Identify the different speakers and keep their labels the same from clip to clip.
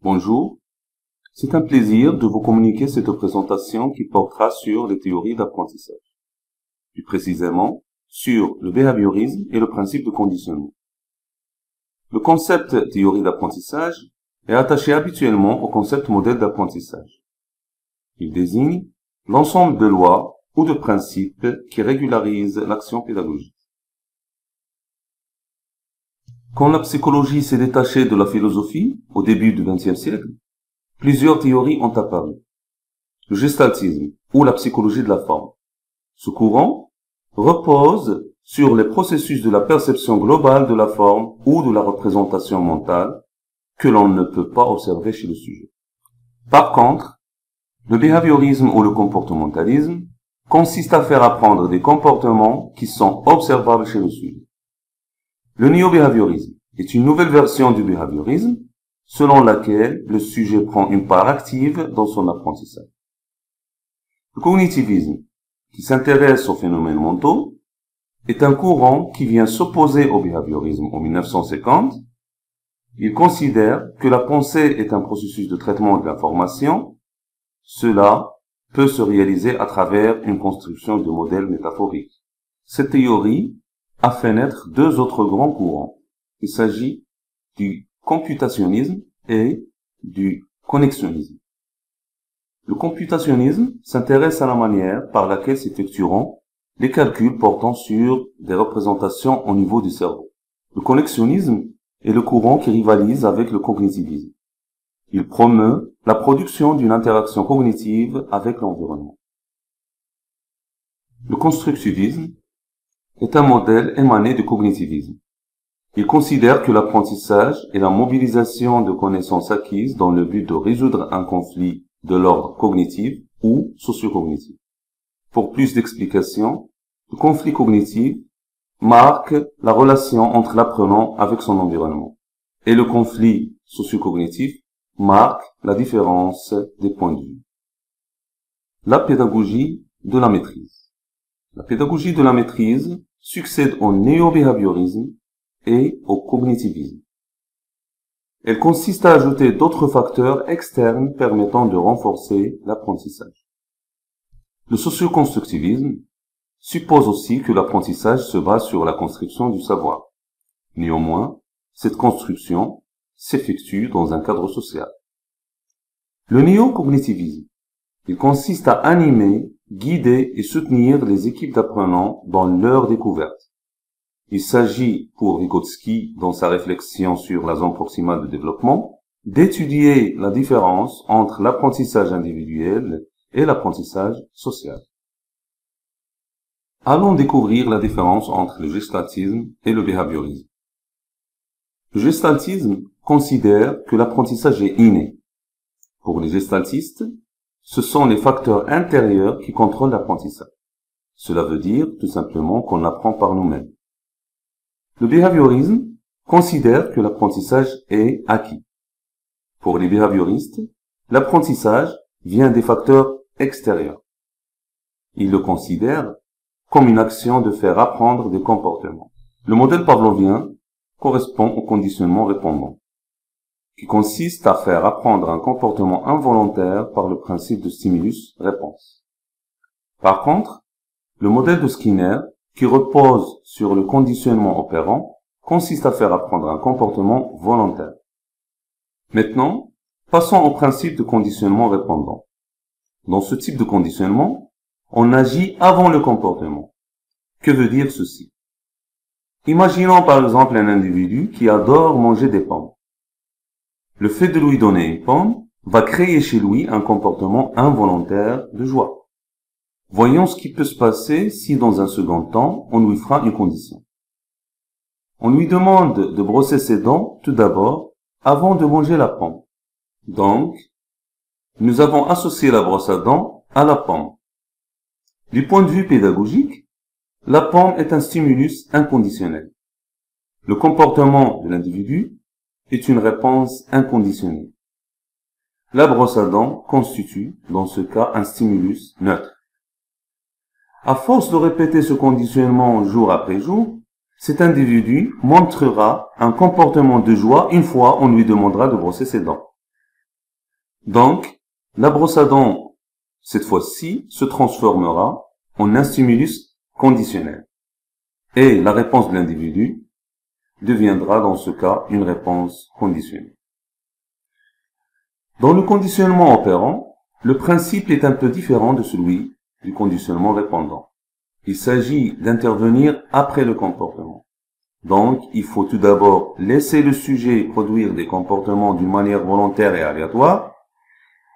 Speaker 1: Bonjour, c'est un plaisir de vous communiquer cette présentation qui portera sur les théories d'apprentissage, plus précisément sur le behaviorisme et le principe de conditionnement. Le concept théorie d'apprentissage est attaché habituellement au concept modèle d'apprentissage. Il désigne l'ensemble de lois ou de principes qui régularisent l'action pédagogique. Quand la psychologie s'est détachée de la philosophie, au début du XXe siècle, plusieurs théories ont apparu. Le gestaltisme, ou la psychologie de la forme. Ce courant repose sur les processus de la perception globale de la forme ou de la représentation mentale que l'on ne peut pas observer chez le sujet. Par contre, le behaviorisme ou le comportementalisme consiste à faire apprendre des comportements qui sont observables chez le sujet. Le néo-behaviorisme est une nouvelle version du behaviorisme selon laquelle le sujet prend une part active dans son apprentissage. Le cognitivisme, qui s'intéresse aux phénomènes mentaux, est un courant qui vient s'opposer au behaviorisme en 1950. Il considère que la pensée est un processus de traitement de l'information. Cela peut se réaliser à travers une construction de modèles métaphoriques. Cette théorie a fait naître deux autres grands courants. Il s'agit du computationnisme et du connexionnisme. Le computationnisme s'intéresse à la manière par laquelle s'effectueront les calculs portant sur des représentations au niveau du cerveau. Le connexionnisme est le courant qui rivalise avec le cognitivisme. Il promeut la production d'une interaction cognitive avec l'environnement. Le constructivisme est un modèle émané du cognitivisme. Il considère que l'apprentissage est la mobilisation de connaissances acquises dans le but de résoudre un conflit de l'ordre cognitif ou socio-cognitif. Pour plus d'explications, le conflit cognitif marque la relation entre l'apprenant avec son environnement, et le conflit socio-cognitif marque la différence des points de vue. La pédagogie de la maîtrise. La pédagogie de la maîtrise succède au néo-behaviorisme et au cognitivisme. Elle consiste à ajouter d'autres facteurs externes permettant de renforcer l'apprentissage. Le socio-constructivisme suppose aussi que l'apprentissage se base sur la construction du savoir. Néanmoins, cette construction s'effectue dans un cadre social. Le néo-cognitivisme, il consiste à animer, guider et soutenir les équipes d'apprenants dans leur découverte. Il s'agit, pour Vygotsky, dans sa réflexion sur la zone proximale de développement, d'étudier la différence entre l'apprentissage individuel et l'apprentissage social. Allons découvrir la différence entre le gestaltisme et le behaviorisme. Le gestaltisme considère que l'apprentissage est inné. Pour les gestaltistes, ce sont les facteurs intérieurs qui contrôlent l'apprentissage. Cela veut dire tout simplement qu'on apprend par nous-mêmes. Le behaviorisme considère que l'apprentissage est acquis. Pour les behavioristes, l'apprentissage vient des facteurs extérieurs. Ils le considèrent comme une action de faire apprendre des comportements. Le modèle pavlovien correspond au conditionnement répondant, qui consiste à faire apprendre un comportement involontaire par le principe de stimulus-réponse. Par contre, le modèle de Skinner, qui repose sur le conditionnement opérant, consiste à faire apprendre un comportement volontaire. Maintenant, passons au principe de conditionnement répondant. Dans ce type de conditionnement, on agit avant le comportement. Que veut dire ceci? Imaginons par exemple un individu qui adore manger des pommes. Le fait de lui donner une pomme va créer chez lui un comportement involontaire de joie. Voyons ce qui peut se passer si dans un second temps, on lui fera une condition. On lui demande de brosser ses dents tout d'abord avant de manger la pomme. Donc, nous avons associé la brosse à dents à la pomme. Du point de vue pédagogique, la pomme est un stimulus inconditionnel. Le comportement de l'individu est une réponse inconditionnée. La brosse à dents constitue, dans ce cas, un stimulus neutre. À force de répéter ce conditionnement jour après jour, cet individu montrera un comportement de joie une fois on lui demandera de brosser ses dents. Donc, la brosse à dents, cette fois-ci, se transformera en un stimulus conditionnel. Et la réponse de l'individu deviendra dans ce cas une réponse conditionnelle. Dans le conditionnement opérant, le principe est un peu différent de celui du conditionnement répondant. Il s'agit d'intervenir après le comportement. Donc, il faut tout d'abord laisser le sujet produire des comportements d'une manière volontaire et aléatoire,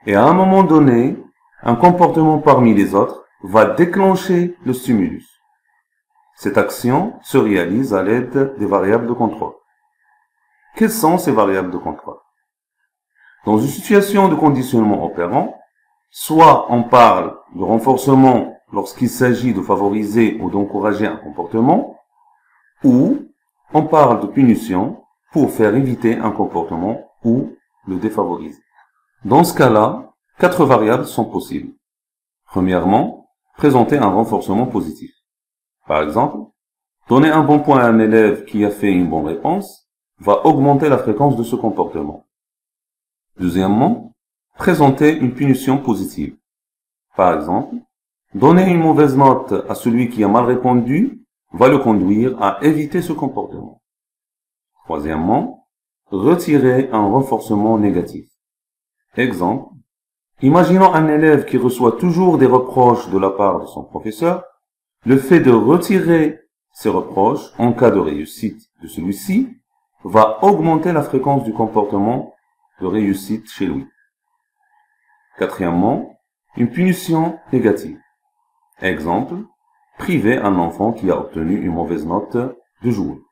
Speaker 1: et à un moment donné, un comportement parmi les autres va déclencher le stimulus. Cette action se réalise à l'aide des variables de contrôle. Quelles sont ces variables de contrôle? Dans une situation de conditionnement opérant, soit on parle de renforcement lorsqu'il s'agit de favoriser ou d'encourager un comportement, ou on parle de punition pour faire éviter un comportement ou le défavoriser. Dans ce cas-là, 4 variables sont possibles. Premièrement, présenter un renforcement positif. Par exemple, donner un bon point à un élève qui a fait une bonne réponse va augmenter la fréquence de ce comportement. Deuxièmement, présenter une punition positive. Par exemple, donner une mauvaise note à celui qui a mal répondu va le conduire à éviter ce comportement. Troisièmement, retirer un renforcement négatif. Exemple, imaginons un élève qui reçoit toujours des reproches de la part de son professeur. Le fait de retirer ces reproches en cas de réussite de celui-ci va augmenter la fréquence du comportement de réussite chez lui. Quatrièmement, une punition négative. Exemple, priver un enfant qui a obtenu une mauvaise note de jouer.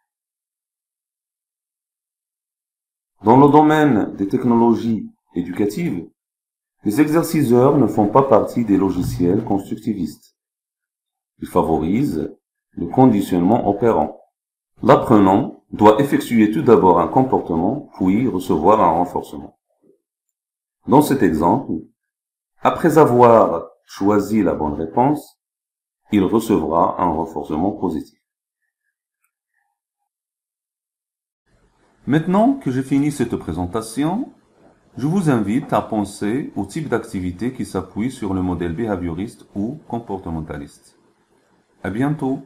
Speaker 1: Dans le domaine des technologies éducatives, les exerciceurs ne font pas partie des logiciels constructivistes. Ils favorisent le conditionnement opérant. L'apprenant doit effectuer tout d'abord un comportement, puis recevoir un renforcement. Dans cet exemple, après avoir choisi la bonne réponse, il recevra un renforcement positif. Maintenant que j'ai fini cette présentation, je vous invite à penser au type d'activité qui s'appuie sur le modèle behavioriste ou comportementaliste. À bientôt!